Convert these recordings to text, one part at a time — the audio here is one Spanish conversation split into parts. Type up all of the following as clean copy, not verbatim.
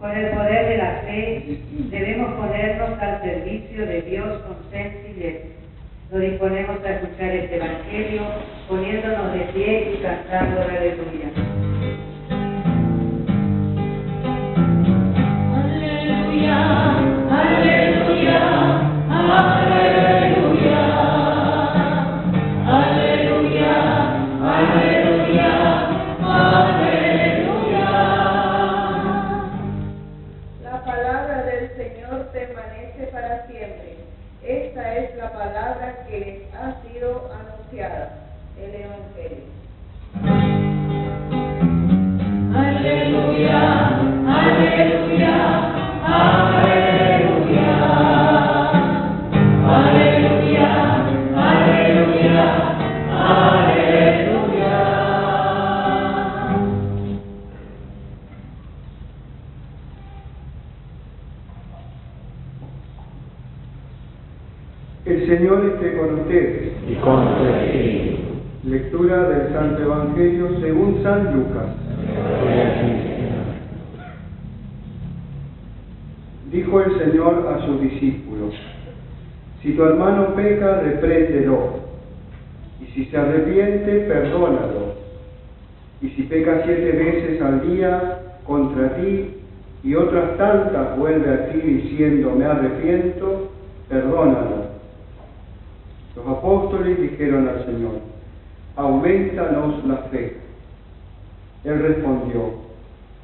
Con el poder de la fe debemos ponernos al servicio de Dios con sencillez. Nos disponemos a escuchar este Evangelio poniéndonos de pie y cantando la aleluya. Que ha sido anunciada, el Evangelio. Aleluya, aleluya, aleluya, aleluya, aleluya, aleluya. El Señor esté con ustedes. Y con tu espíritu. Lectura del Santo Evangelio según San Lucas. Gloria a ti, Señor. Dijo el Señor a sus discípulos: si tu hermano peca, repréndelo, y si se arrepiente, perdónalo. Y si peca 7 veces al día contra ti, y otras tantas vuelve a ti diciendo me arrepiento, perdónalo. Los apóstoles dijeron al Señor: aumentanos la fe. Él respondió: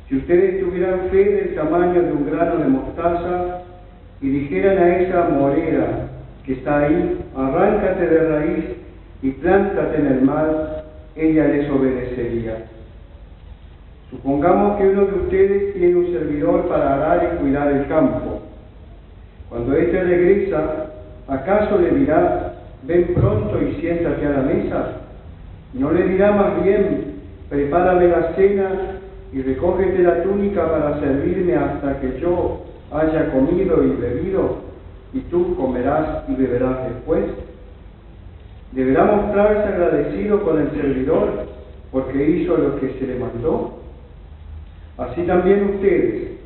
si ustedes tuvieran fe del tamaño de un grano de mostaza y dijeran a esa morera que está ahí, arráncate de raíz y plántate en el mar, ella les obedecería. Supongamos que uno de ustedes tiene un servidor para arar y cuidar el campo. Cuando éste regresa, ¿acaso le dirá: ven pronto y siéntate a la mesa? ¿No le dirá más bien: prepárame la cena y recógete la túnica para servirme hasta que yo haya comido y bebido, y tú comerás y beberás después? ¿Deberá mostrarse agradecido con el servidor porque hizo lo que se le mandó? Así también ustedes,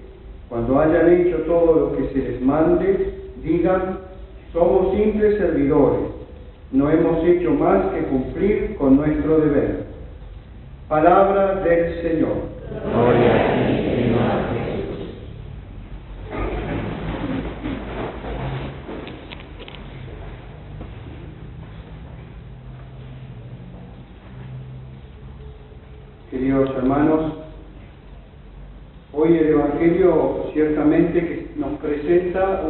cuando hayan hecho todo lo que se les mande, digan: somos simples servidores, no hemos hecho más que cumplir con nuestro deber. Palabra del Señor. Gloria a ti, Señor Jesús. Queridos hermanos, hoy el Evangelio ciertamente que nos presenta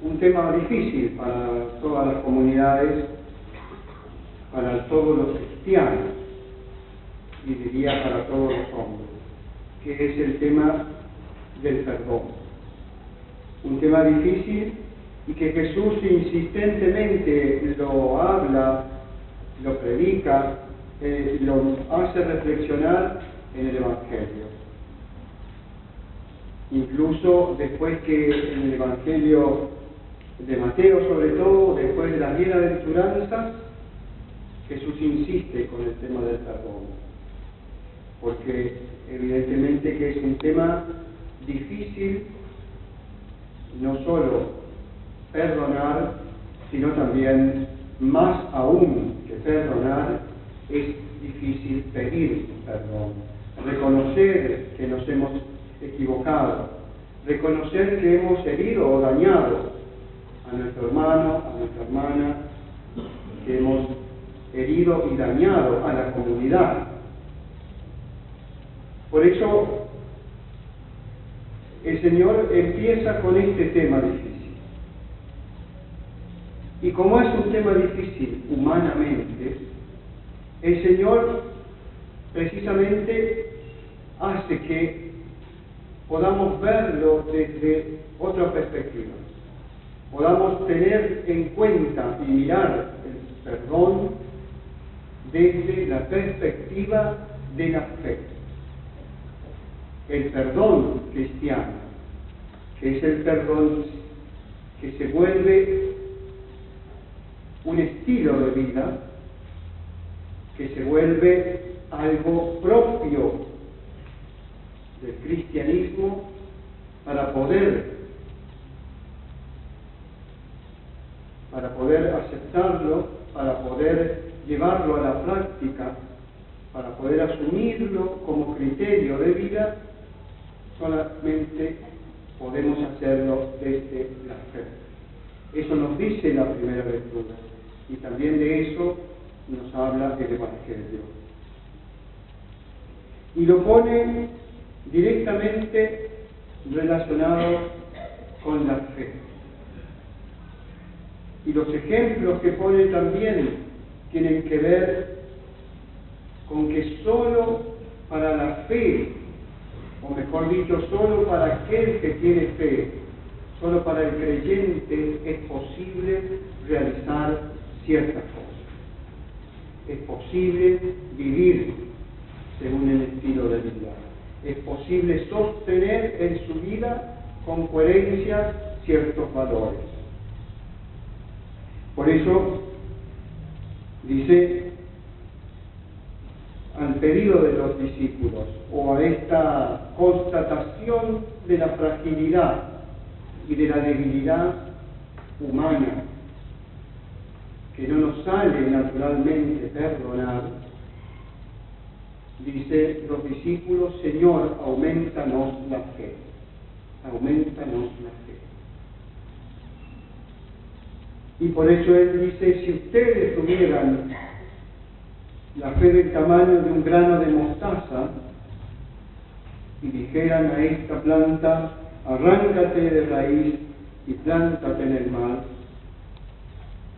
un tema difícil para todas las comunidades, para todos los cristianos, y diría para todos los hombres, que es el tema del perdón. Un tema difícil y que Jesús insistentemente lo habla, lo predica, lo hace reflexionar en el Evangelio. Incluso después que en el Evangelio de Mateo, sobre todo, después de las bienaventuranzas, Jesús insiste con el tema del perdón, porque evidentemente que es un tema difícil, no solo perdonar, sino también, más aún que perdonar, es difícil pedir perdón, reconocer que nos hemos equivocado, reconocer que hemos herido o dañado a nuestro hermano, a nuestra hermana, que hemos herido y dañado a la comunidad. Por eso el Señor empieza con este tema difícil. Y como es un tema difícil humanamente, el Señor precisamente hace que podamos verlo desde otra perspectiva. Podamos tener en cuenta y mirar el perdón desde la perspectiva de la fe. El perdón cristiano, que es el perdón que se vuelve un estilo de vida, que se vuelve algo propio del cristianismo para poder aceptarlo, para poder llevarlo a la práctica, para poder asumirlo como criterio de vida, solamente podemos hacerlo desde la fe. Eso nos dice la primera lectura, y también de eso nos habla el Evangelio. Y lo pone directamente relacionado con la fe. Y los ejemplos que pone también tienen que ver con que solo para la fe, o mejor dicho, solo para aquel que tiene fe, solo para el creyente es posible realizar ciertas cosas. Es posible vivir según el estilo de vida. Es posible sostener en su vida con coherencia ciertos valores. Por eso dice, al pedido de los discípulos, o a esta constatación de la fragilidad y de la debilidad humana, que no nos sale naturalmente perdonar, dice los discípulos: Señor, aumentanos la fe, aumentanos la fe. Y por eso Él dice: si ustedes tuvieran la fe del tamaño de un grano de mostaza, y dijeran a esta planta: arráncate de raíz y plántate en el mar,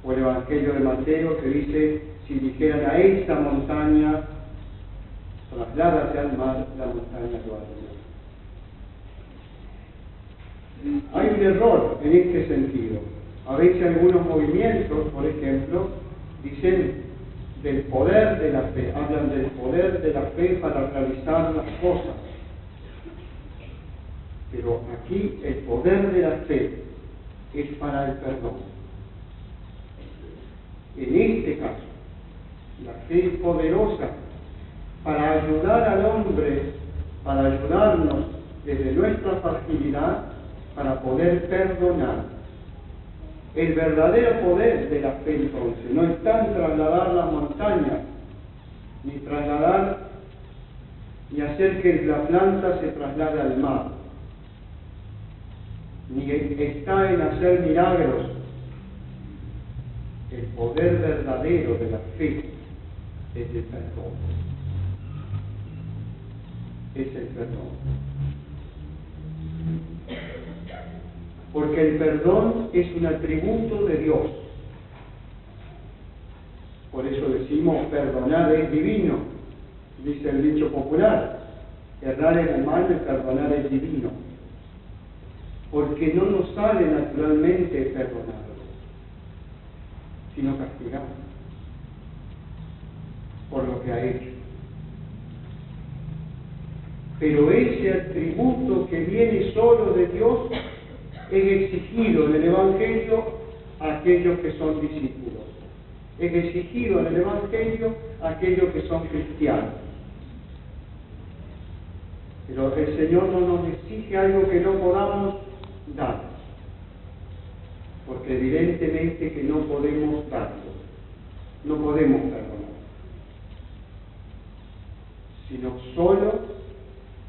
o el Evangelio de Mateo que dice: si dijeran a esta montaña, trasládate al mar, la montaña lo haría. Hay un error en este sentido. A veces algunos movimientos, por ejemplo, dicen del poder de la fe, hablan del poder de la fe para realizar las cosas. Pero aquí el poder de la fe es para el perdón. En este caso, la fe es poderosa para ayudar al hombre, para ayudarnos desde nuestra fragilidad, para poder perdonar. El verdadero poder de la fe, entonces, no está en trasladar las montañas, ni trasladar, ni hacer que la planta se traslade al mar, ni está en hacer milagros. El poder verdadero de la fe es el perdón. Es el perdón. Porque el perdón es un atributo de Dios. Por eso decimos: perdonar es divino, dice el dicho popular. Errar es humano y perdonar es divino. Porque no nos sale naturalmente perdonar, sino castigar por lo que ha hecho. Pero ese atributo que viene solo de Dios es exigido en el Evangelio a aquellos que son discípulos. Es exigido en el Evangelio a aquellos que son cristianos. Pero el Señor no nos exige algo que no podamos dar, porque evidentemente que no podemos darlo, no podemos perdonar, sino solo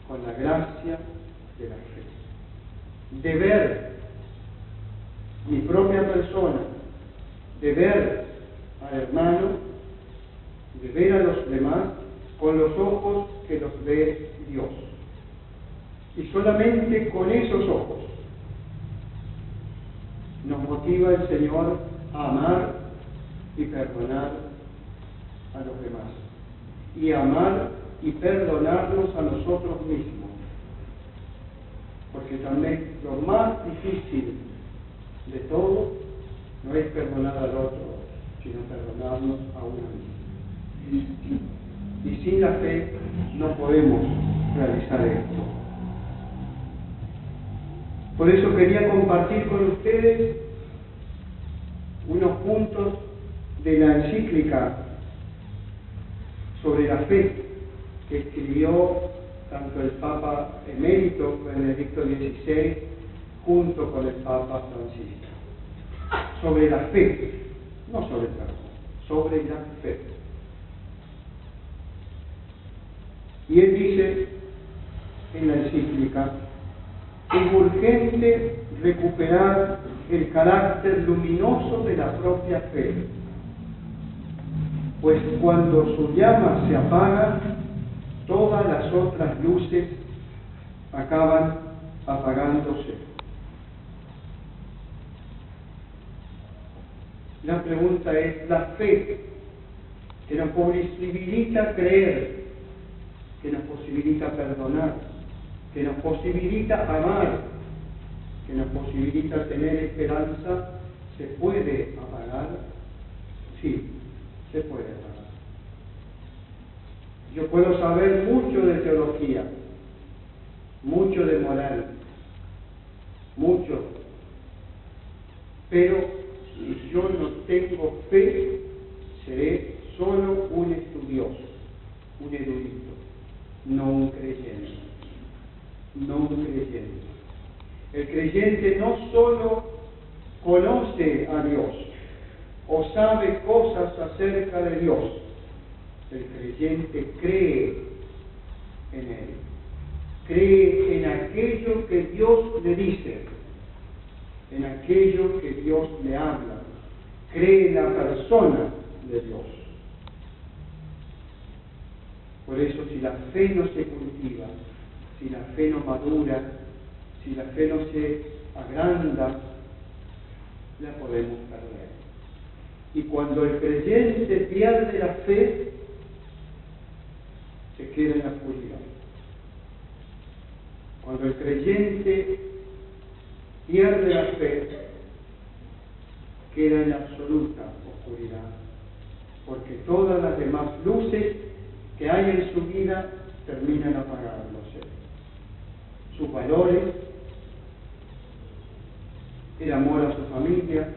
con la gracia de la fe. De ver mi propia persona, de ver al hermano, de ver a los demás con los ojos que los ve Dios. Y solamente con esos ojos nos motiva el Señor a amar y perdonar a los demás, y amar y perdonarnos a nosotros mismos. Porque también lo más difícil de todo no es perdonar al otro, sino perdonarnos a uno mismo. Y sin la fe no podemos realizar esto. Por eso quería compartir con ustedes unos puntos de la encíclica sobre la fe que escribió tanto el Papa emérito Benedicto XVI junto con el Papa Francisco, sobre la fe, no sobre el trabajo, sobre la fe. Y él dice en la encíclica: es urgente recuperar el carácter luminoso de la propia fe, pues cuando su llama se apaga, todas las otras luces acaban apagándose. La pregunta es: la fe, que nos posibilita creer, que nos posibilita perdonar, que nos posibilita amar, que nos posibilita tener esperanza, ¿se puede apagar? Sí, se puede apagar. Yo puedo saber mucho de teología, mucho de moral, mucho, pero si yo no tengo fe, seré solo un estudioso, un erudito, no un creyente, no un creyente. El creyente no solo conoce a Dios o sabe cosas acerca de Dios, el creyente cree en Él, cree en aquello que Dios le dice, en aquello que Dios le habla, cree en la persona de Dios. Por eso, si la fe no se cultiva, si la fe no madura, si la fe no se agranda, la podemos perder. Y cuando el creyente pierde la fe, se queda en la oscuridad. Cuando el creyente pierde la fe, queda en la absoluta oscuridad, porque todas las demás luces que hay en su vida terminan apagándose. Sus valores, el amor a su familia,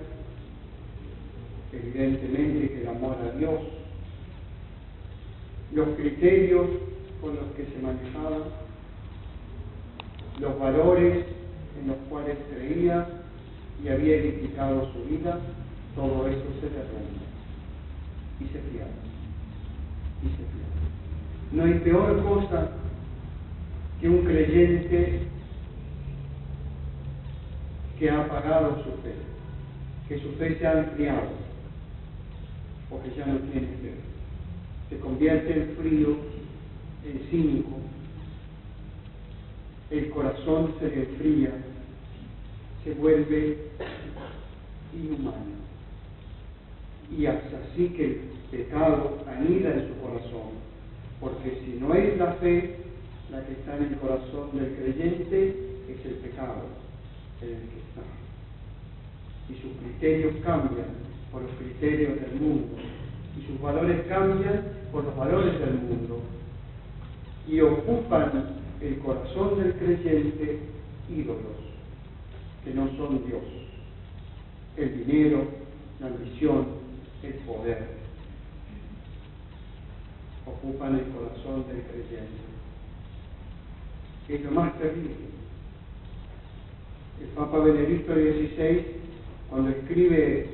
evidentemente que el amor a Dios, los criterios con los que se manejaba, los valores en los cuales creía y había edificado su vida, todo eso se derrumba y se pierde. Y se pierde. No hay peor cosa que un creyente que ha apagado su fe, que su fe se ha enfriado, o que ya no tiene fe. Se convierte en frío, en cínico, el corazón se le enfría, se vuelve inhumano. Y hasta así que el pecado anida en su corazón, porque si no es la fe la que está en el corazón del creyente, es el pecado en el que está. Y sus criterios cambian por los criterios del mundo, y sus valores cambian por los valores del mundo, y ocupan el corazón del creyente ídolos que no son Dios: el dinero, la ambición, el poder. Ocupan el corazón del creyente. Es lo más terrible. El Papa Benedicto XVI, cuando escribe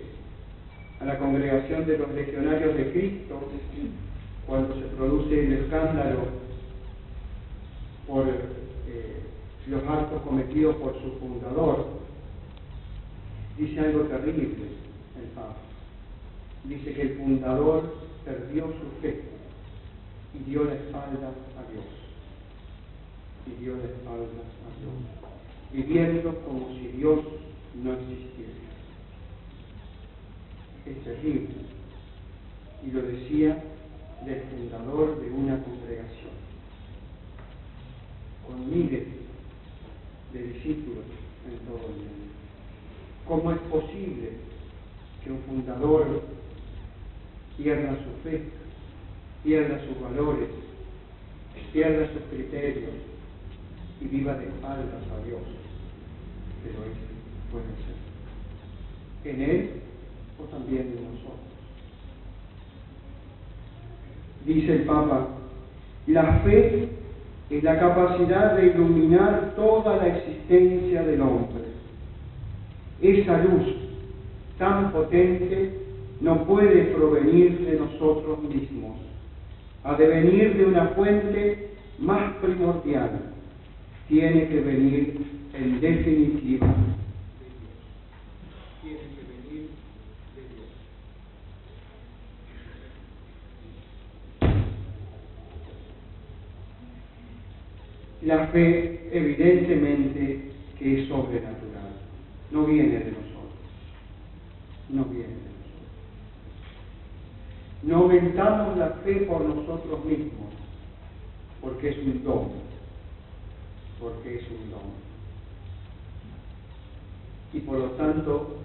a la congregación de los legionarios de Cristo, cuando se produce el escándalo por los actos cometidos por su fundador, dice algo terrible el Papa. Dice que el fundador perdió su fe y dio la espalda a Dios. Y dio la espalda a Dios, viviendo como si Dios no existiera. Es terrible. Y lo decía del fundador de una congregación, con miles de discípulos en todo el mundo. ¿Cómo es posible que un fundador pierda su fe, pierda sus valores, pierda sus criterios y viva de espaldas a Dios? Pero eso puede ser en Él o también en nosotros. Dice el Papa: la fe es la capacidad de iluminar toda la existencia del hombre. Esa luz tan potente no puede provenir de nosotros mismos, ha de venir de una fuente más primordial, tiene que venir en definitiva de Dios. Tiene que venir de Dios. La fe, evidentemente, que es sobrenatural, no viene de nosotros, no viene de nosotros. No aumentamos la fe por nosotros mismos, porque es un don, porque es un don. Y por lo tanto,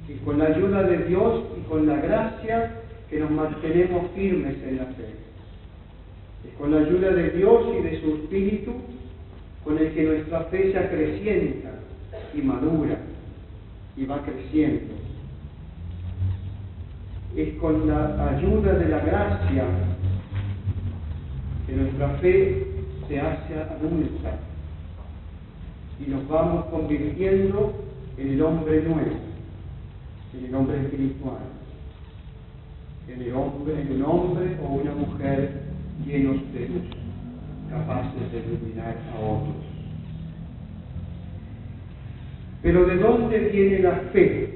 y con la ayuda de Dios y con la gracia que nos mantenemos firmes en la fe. Es con la ayuda de Dios y de su Espíritu con el que nuestra fe se acrecienta y madura y va creciendo. Es con la ayuda de la gracia que nuestra fe se hace adulta y nos vamos convirtiendo en el hombre nuevo, en el hombre espiritual, en un hombre o una mujer llenos de luz, capaces de iluminar a otros. Pero ¿de dónde viene la fe?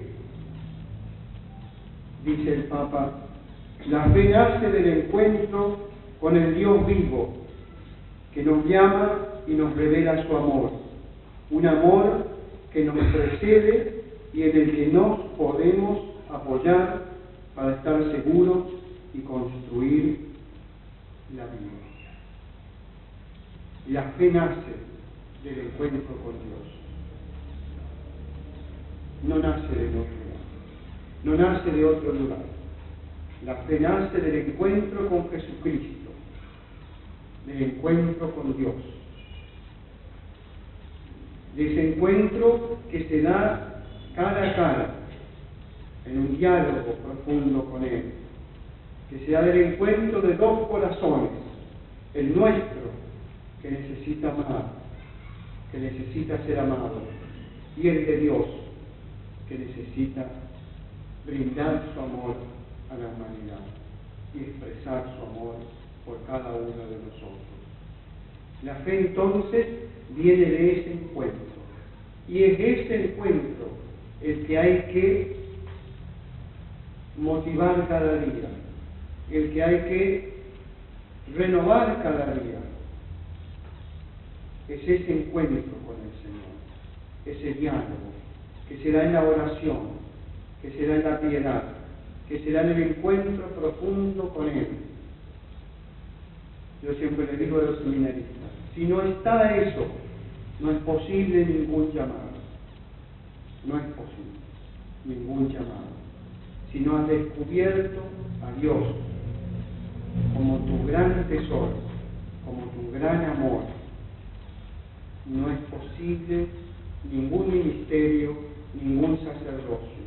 Dice el Papa, la fe nace del encuentro con el Dios vivo, que nos llama y nos revela su amor, un amor que nos precede y en el que nos podemos apoyar para estar seguros y construir la vida. La fe nace del encuentro con Dios, no nace de otro lugar, no nace de otro lugar. La fe nace del encuentro con Jesucristo, del encuentro con Dios, de ese encuentro que se da cara a cara, en un diálogo profundo con Él, que se da del encuentro de dos corazones, el nuestro, que necesita amar, que necesita ser amado, y el de Dios, que necesita brindar su amor a la humanidad y expresar su amor por cada uno de nosotros. La fe entonces viene de ese encuentro, y es ese encuentro el que hay que motivar cada día, el que hay que renovar cada día. Es ese encuentro con el Señor, ese diálogo, que se da en la oración, que se da en la piedad, que se da en el encuentro profundo con Él. Yo siempre le digo a los seminaristas, si no está eso, no es posible ningún llamado. No es posible ningún llamado. Si no has descubierto a Dios como tu gran tesoro, como tu gran amor, no es posible ningún ministerio, ningún sacerdocio.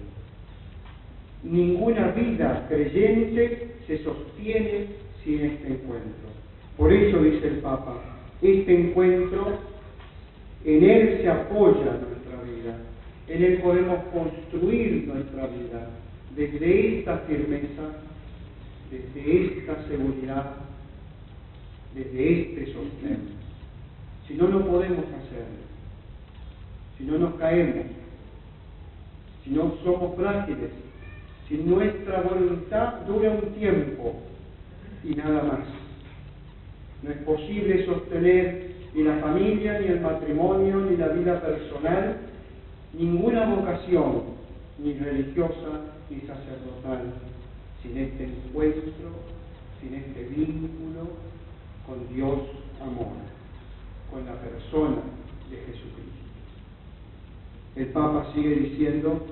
Ninguna vida creyente se sostiene sin este encuentro. Por eso dice el Papa, este encuentro, en él se apoya nuestra vida, en él podemos construir nuestra vida, desde esta firmeza, desde esta seguridad, desde este sostén. Si no, no podemos hacerlo. Si no nos caemos, si no somos frágiles, si nuestra voluntad dura un tiempo y nada más. No es posible sostener ni la familia, ni el matrimonio, ni la vida personal, ninguna vocación, ni religiosa, ni sacerdotal, sin este encuentro, sin este vínculo con Dios amor, con la persona de Jesucristo. El Papa sigue diciendo,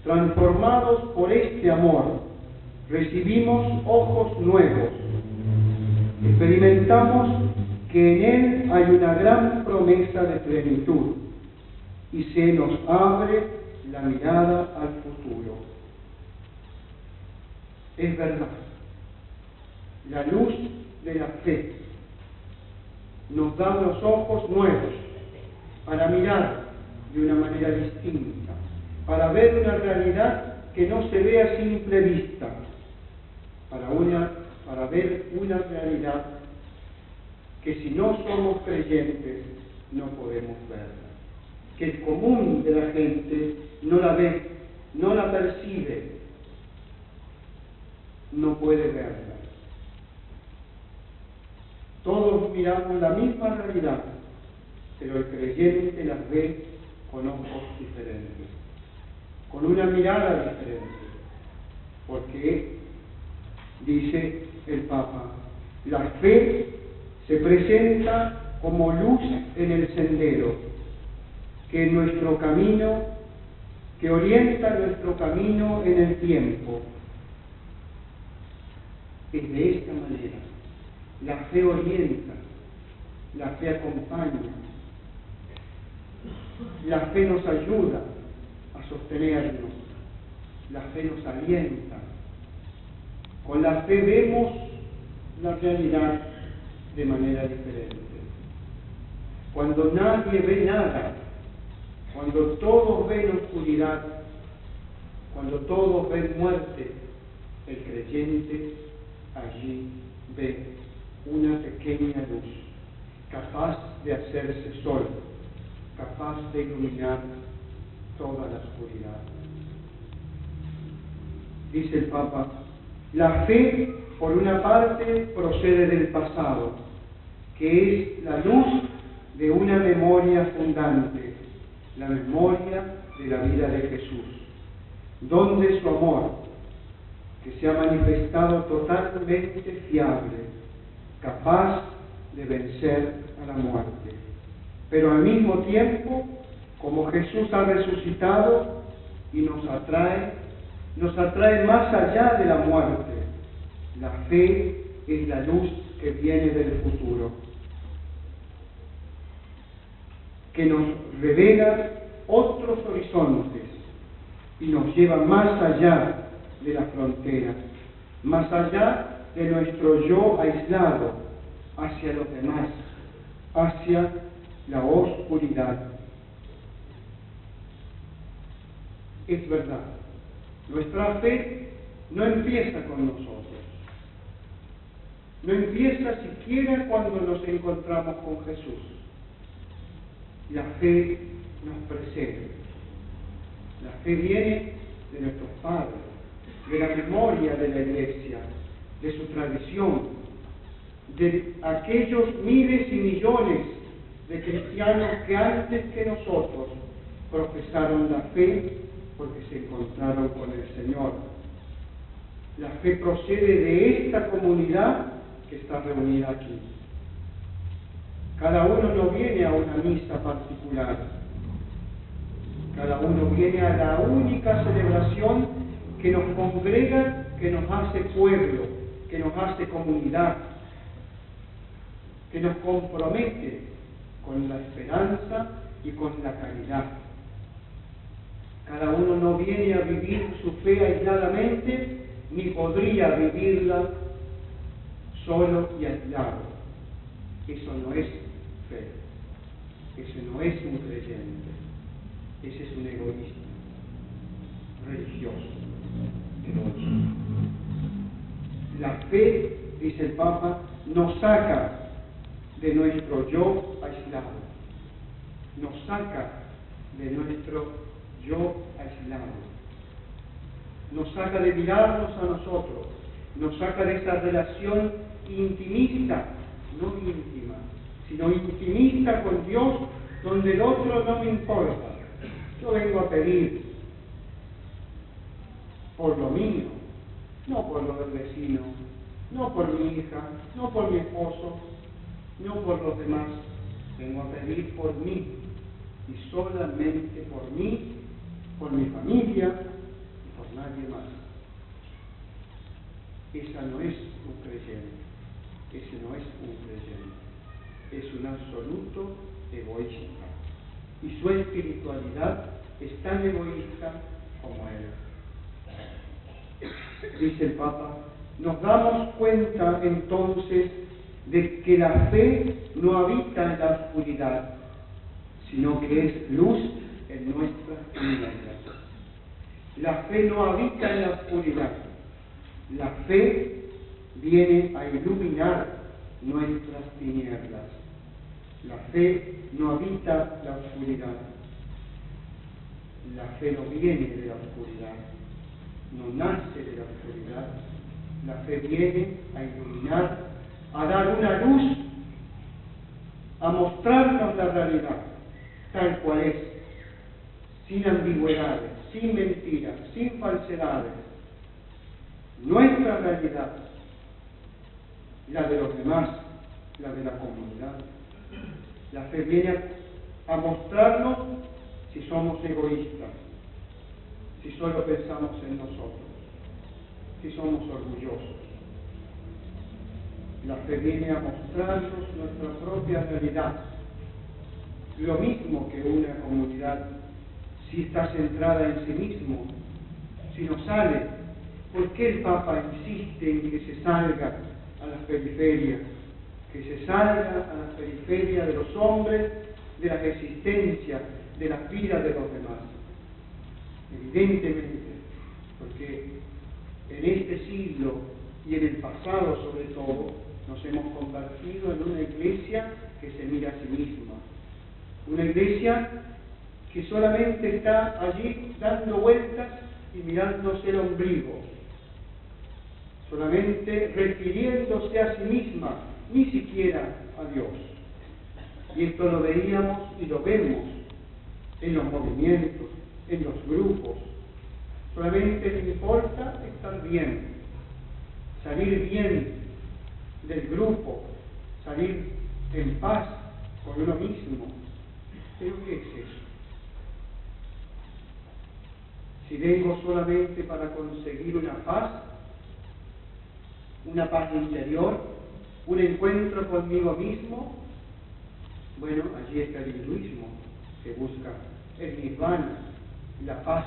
transformados por este amor, recibimos ojos nuevos, experimentamos que en Él hay una gran promesa de plenitud y se nos abre la mirada al futuro. Es verdad, la luz de la fe nos da unos ojos nuevos para mirar de una manera distinta, para ver una realidad que no se ve a simple vista, para ver una realidad que si no somos creyentes no podemos verla, que el común de la gente no la ve, no la percibe, no puede verla. Todos miramos la misma realidad, pero el creyente las ve con ojos diferentes, con una mirada diferente, porque, dice el Papa, la fe se presenta como luz en el sendero, que nuestro camino, que orienta nuestro camino en el tiempo. Es de esta manera. La fe orienta, la fe acompaña, la fe nos ayuda a sostenernos, la fe nos alienta. Con la fe vemos la realidad de manera diferente. Cuando nadie ve nada, cuando todos ven oscuridad, cuando todos ven muerte, el creyente allí ve una pequeña luz, capaz de hacerse sol, capaz de iluminar toda la oscuridad. Dice el Papa, la fe, por una parte, procede del pasado, que es la luz de una memoria fundante, la memoria de la vida de Jesús, donde su amor, que se ha manifestado totalmente fiable, capaz de vencer a la muerte. Pero al mismo tiempo, como Jesús ha resucitado y nos atrae más allá de la muerte. La fe es la luz que viene del futuro, que nos revela otros horizontes y nos lleva más allá de la frontera, más allá de nuestro yo aislado, hacia los demás, hacia la oscuridad. Es verdad, nuestra fe no empieza con nosotros, no empieza siquiera cuando nos encontramos con Jesús. La fe nos precede, la fe viene de nuestros padres, de la memoria de la Iglesia, de su tradición, de aquellos miles y millones de cristianos que antes que nosotros profesaron la fe porque se encontraron con el Señor. La fe procede de esta comunidad que está reunida aquí. Cada uno no viene a una misa particular, cada uno viene a la única celebración que nos congrega, que nos hace pueblo, que nos hace comunidad, que nos compromete con la esperanza y con la caridad. Cada uno no viene a vivir su fe aisladamente, ni podría vivirla solo y aislado. Eso no es fe, ese no es un creyente, ese es un egoísta religioso. La fe, dice el Papa, nos saca de nuestro yo aislado, nos saca de nuestro yo aislado, nos saca de mirarnos a nosotros, nos saca de esa relación intimista, no íntima, sino intimista con Dios, donde el otro no me importa. Yo vengo a pedir por lo mío, no por lo del vecino, no por mi hija, no por mi esposo, no por los demás. Vengo a pedir por mí, y solamente por mí, por mi familia y por nadie más. Esa no es un creyente, ese no es un creyente, es un absoluto egoísta, y su espiritualidad es tan egoísta como él. Dice el Papa, nos damos cuenta entonces de que la fe no habita en la oscuridad, sino que es luz en nuestras tinieblas. La fe no habita en la oscuridad. La fe viene a iluminar nuestras tinieblas. La fe no habita la oscuridad. La fe no viene de la oscuridad, no nace de la oscuridad. La fe viene a iluminar, a dar una luz, a mostrarnos la realidad tal cual es, sin ambigüedades, sin mentiras, sin falsedades. Nuestra realidad, la de los demás, la de la comunidad. La fe viene a mostrarnos si somos egoístas, si solo pensamos en nosotros, si somos orgullosos. La fe viene a mostrarnos nuestra propia realidad. Lo mismo que una comunidad, si está centrada en sí mismo, si no sale. ¿Por qué el Papa insiste en que se salga a las periferias? Que se salga a las periferias de los hombres, de las existencias, de las vidas de los demás. Evidentemente, porque en este siglo y en el pasado sobre todo, nos hemos convertido en una iglesia que se mira a sí misma. Una iglesia que solamente está allí dando vueltas y mirándose el ombligo, solamente refiriéndose a sí misma, ni siquiera a Dios. Y esto lo veíamos y lo vemos en los movimientos, en los grupos. Solamente le importa estar bien, salir bien del grupo, salir en paz con uno mismo. ¿Pero qué es eso? Si vengo solamente para conseguir una paz interior, un encuentro conmigo mismo, bueno, allí está el hinduismo, que busca el nirvana, la paz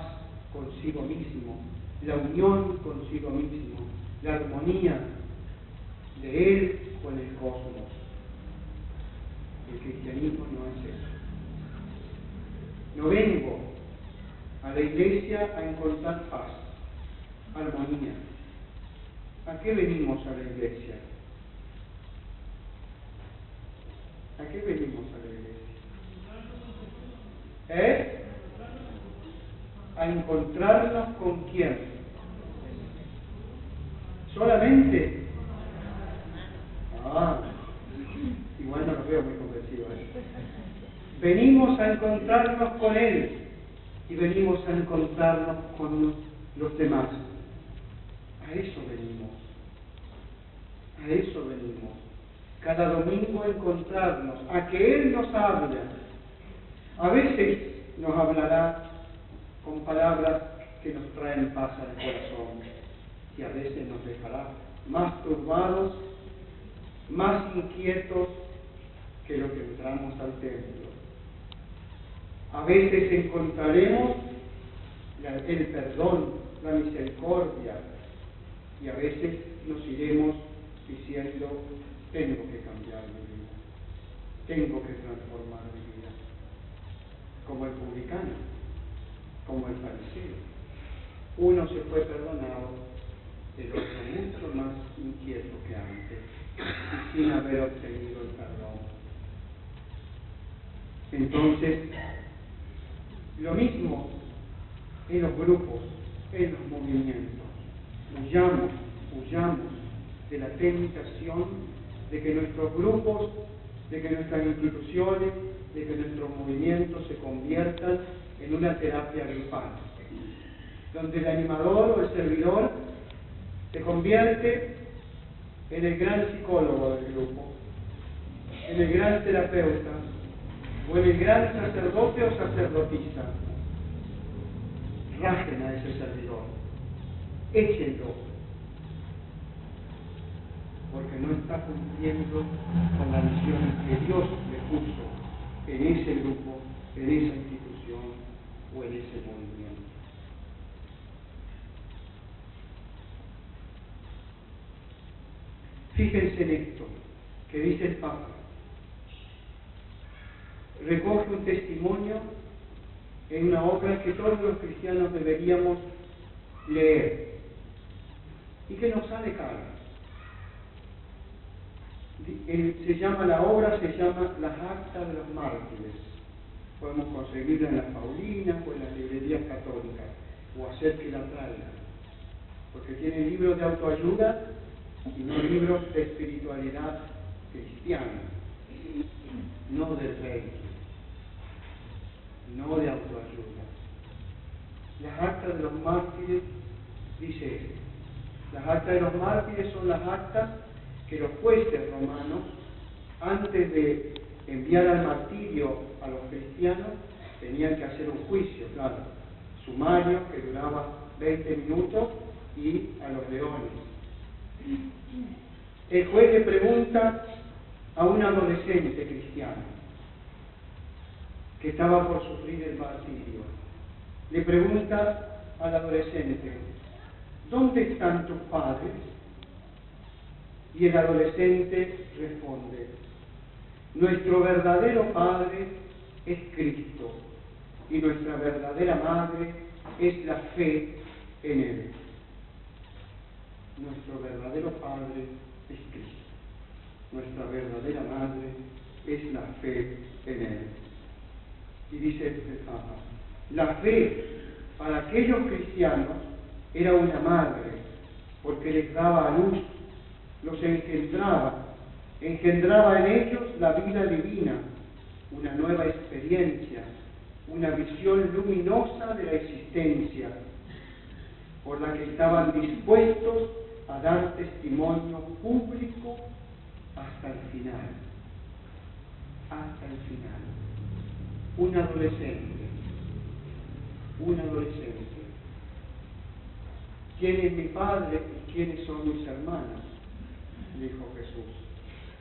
consigo mismo, la unión consigo mismo, la armonía de él con el cosmos. El cristianismo no es eso. No vengo a la iglesia a encontrar paz, armonía. ¿A qué venimos a la iglesia? ¿A qué venimos a la iglesia? ¿A encontrarnos con quién? ¿Solamente? Igual no lo veo muy convencido. Venimos a encontrarnos con Él y venimos a encontrarnos con los demás. A eso venimos. A eso venimos. Cada domingo a encontrarnos, a que Él nos hable. A veces nos hablará con palabras que nos traen paz al corazón y a veces nos dejará más turbados, más inquietos que lo que entramos al templo. A veces encontraremos el perdón, la misericordia, y a veces nos iremos diciendo: tengo que cambiar mi vida, tengo que transformar mi vida, como el publicano, como el fariseo. Uno se fue perdonado, el otro mucho más inquieto que antes, y sin haber obtenido el perdón. Entonces, lo mismo en los grupos, en los movimientos. Huyamos de la tentación de que nuestros grupos, de que nuestras instituciones, de que nuestros movimientos se conviertan en una terapia grupal, donde el animador o el servidor se convierte en el gran psicólogo del grupo, en el gran terapeuta, o en el gran sacerdote o sacerdotisa. Rajen a ese servidor, échenlo, porque no está cumpliendo con la misión que Dios le puso en ese grupo, en esa institución o en ese movimiento. Fíjense en esto, que dice el Papa. Recoge un testimonio en una obra que todos los cristianos deberíamos leer y que nos sale cara. La obra se llama Las Actas de los Mártires. Podemos conseguirla en las Paulinas o en las librerías católicas, o hacer que la traigan, porque tiene libros de autoayuda y no libros de espiritualidad cristiana, no de reiki, no de autoayuda. Las Actas de los Mártires dice esto. Las Actas de los Mártires son las actas que los jueces romanos, antes de enviar al martirio a los cristianos, tenían que hacer un juicio, claro, sumario, que duraba 20 minutos, y a los leones. El juez le pregunta a un adolescente cristiano que estaba por sufrir el martirio, le pregunta al adolescente: ¿dónde están tus padres? Y el adolescente responde: nuestro verdadero padre es Cristo y nuestra verdadera madre es la fe en Él. Nuestro verdadero padre es Cristo, nuestra verdadera madre es la fe en Él. Y dice el Papa: la fe para aquellos cristianos era una madre, porque les daba a luz, los engendraba en ellos la vida divina, una nueva experiencia, una visión luminosa de la existencia, por la que estaban dispuestos a dar testimonio público hasta el final. Hasta el final. Un adolescente. ¿Quién es mi padre y quiénes son mis hermanos? Dijo Jesús: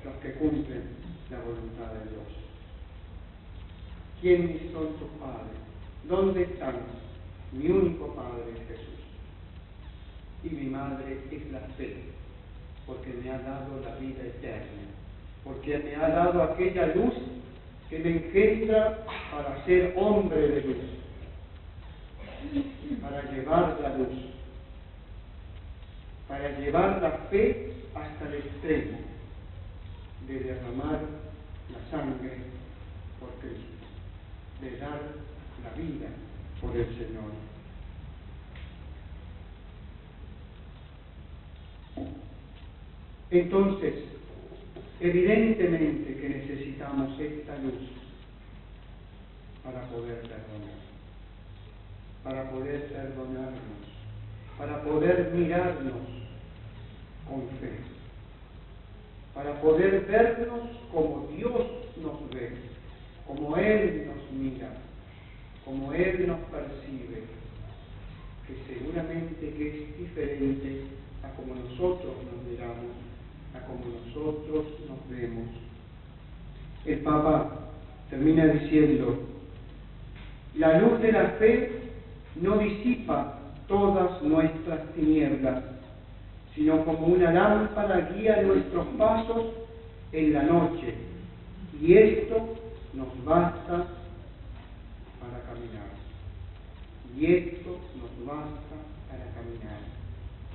los que cumplen la voluntad de Dios. ¿Quiénes son tus padres? ¿Dónde están? Mi único padre es Jesús. Y mi madre es la fe, porque me ha dado la vida eterna, porque me ha dado aquella luz que me engendra para ser hombre de luz, para llevar la luz, para llevar la fe hasta el extremo de derramar la sangre por Cristo, de dar la vida por el Señor. Entonces, evidentemente que necesitamos esta luz para poder perdonarnos, para poder mirarnos con fe, para poder vernos como Dios nos ve, como Él nos mira, como Él nos percibe, que seguramente que es diferente a como nosotros nos miramos, a como nosotros nos vemos. El Papa termina diciendo: la luz de la fe no disipa todas nuestras tinieblas, sino como una lámpara guía nuestros pasos en la noche, y esto nos basta para caminar.